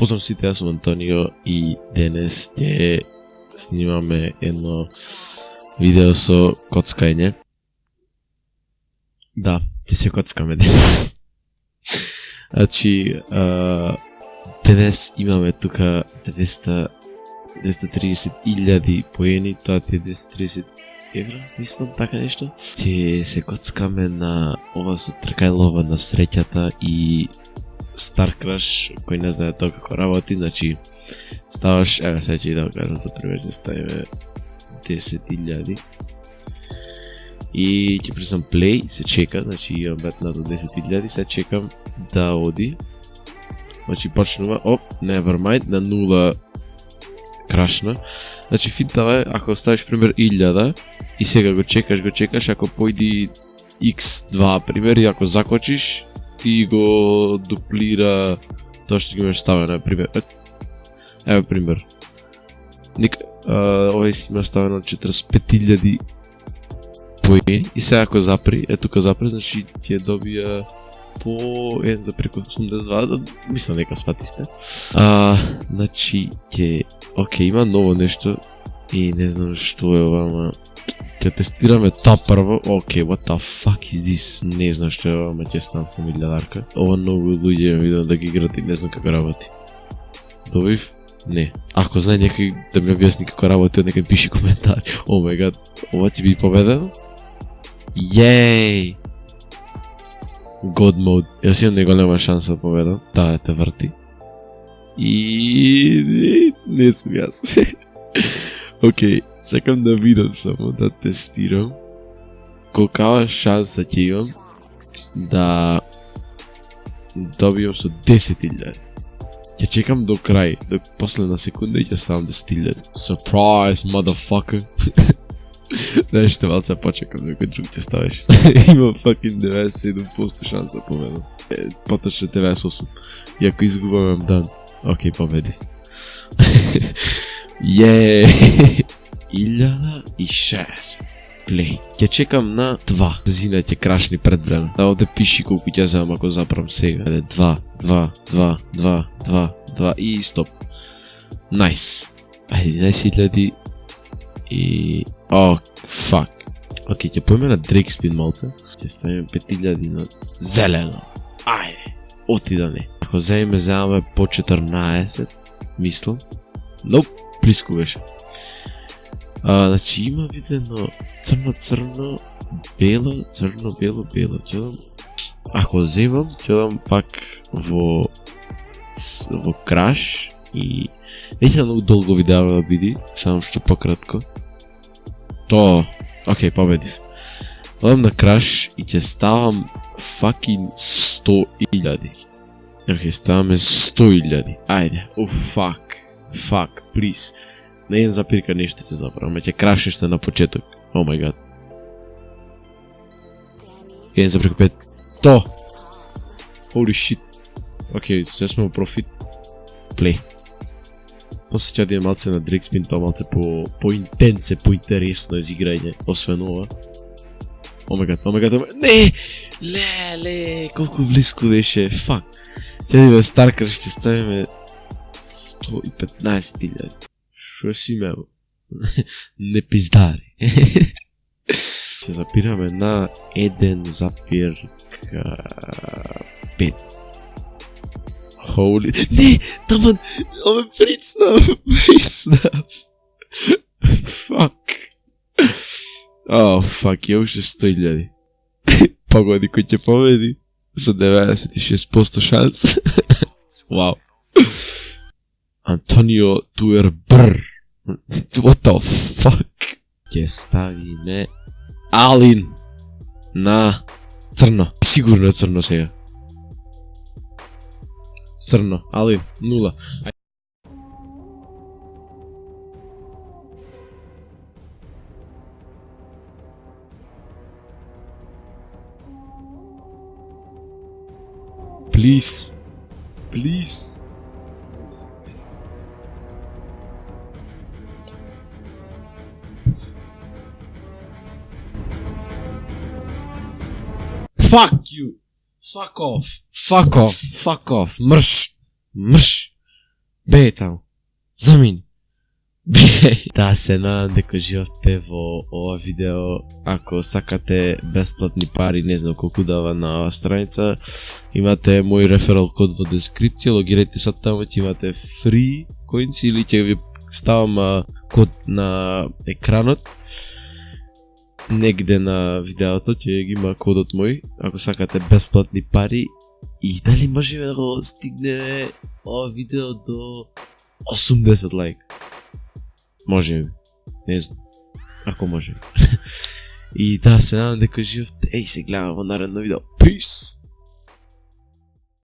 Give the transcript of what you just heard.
Поздрав сите, јас сум Антонио и денес ќе снимаме едно видео со коцкање. Да, ќе се коцкаме денес. Значи, денес имаме тука 230.000 поени, тоа ти е 230 евро, мислам, така нешто. Ќе се коцкаме на ова со тркајлова на среќата и Star Crash, кој не знае тоа како работи, значи ставаш, сега ќе да кажам за пример, ќе ставиме 10.000 и ќе пресам play, се чека, значи имам бетна до 10.000, се чекам да оди, значи почнува, never mind, на 0 крашна, значи финтава е, ако оставиш пример 1000 и сега го чекаш, ако појди x2 пример и ако закочиш, ти го дуплира тоа што ги имаш ставено, пример. Ево пример. Овој си има ставено 45.000 поени и сега ако запри, тука запри, значи ќе добија по 1 за преку 82, мислам нека сватиште. Значи има ново нешто и не знам што е ова, ама ќе тестираме тоа прво. What the fuck is this? Не знам што е ова, ама ќе ставам со милијадарка. Ова многу луѓе видам да ги играт и не знам како работи. Добив? Не. Ако знае некој да ми објасни како работи, нека пиши коментар. Oh my god, ова ќе би победено? Јеј! God mode. Јас имам неголема шанса да победам. Таа те врти. И не сум јас. Сакам да видам само, да тестирам колкава шанса ќе имам да добијам со 10.000. Ќе чекам до крај, до последна секунда и ќе ставам 10.000. Surprise, motherfucker. Знаеш што, малце почекам, некој друг ќе ставиш. Имам fucking 97% шанса да победам. Поточно 98. И ако изгубам дан, победи. Јеј! 1060 плей. Ќе чекам на 2. Зина ќе крашни пред време. Да, овде пиши колку ќе земам ако запрам сега. 2 и стоп. Найс. Ајде 11.000 и... fuck. Ќе поеме на Drake Spin малце. Ќе ставим 5.000 на зелено. Ајде. Оти да не. Ако земаме по 14, мислам. Nope, близко беше. Значи има видено црно, бело. Ако земам, ќе дам пак во краш и неќе многу долго видео да биде, само што пократко. Победив. Дам на краш и ќе ставам fucking 100.000. Ставаме 100.000. Ајде, fuck, please. Не еден запирка нешто ќе заправам, ќе крашеште на почеток. Oh my god. Еден запирка 5. Holy shit. Сега сме во профит. Play. После ќе одиме малце на Drake Spin, тоа малце по-интенсе, по-интересно изиграње, освен ова. Oh my god. Не! Леле, колку близко беше, fuck. Ќе одиме Star Crash, ќе ставиме 115.000. Шо си ме? Не пиздари. Се запираме на 1,5. Holy... Не! Таман! Ome прицнав! Fuck! Fuck, ја уште 100.000. Погоди кој ќе победи со 96% шанс. Вау! Антонио Туербр. What the fuck? Ќе ставиме Алин на црно. Сигурно е црно сега. Црно, Алин, 0. Please. Fuck you. Fuck off. Мрш. Бе таму. Замини. Бе. Да, се надам дека живавте во ова видео. Ако сакате бесплатни пари, не знам колку дава на оваа страница, имате мој реферал код во дескрипција, логирајте се таму, ќе имате free coins или ќе ви ставам код на екранот. Негде на видеото ќе ги има кодот мој, ако сакате бесплатни пари. И дали можеме да го стигне ова видео до 80 лайк? Може би, не знам, ако може. И да, се надам дека живеете, се гледаме во наредно видео. Peace!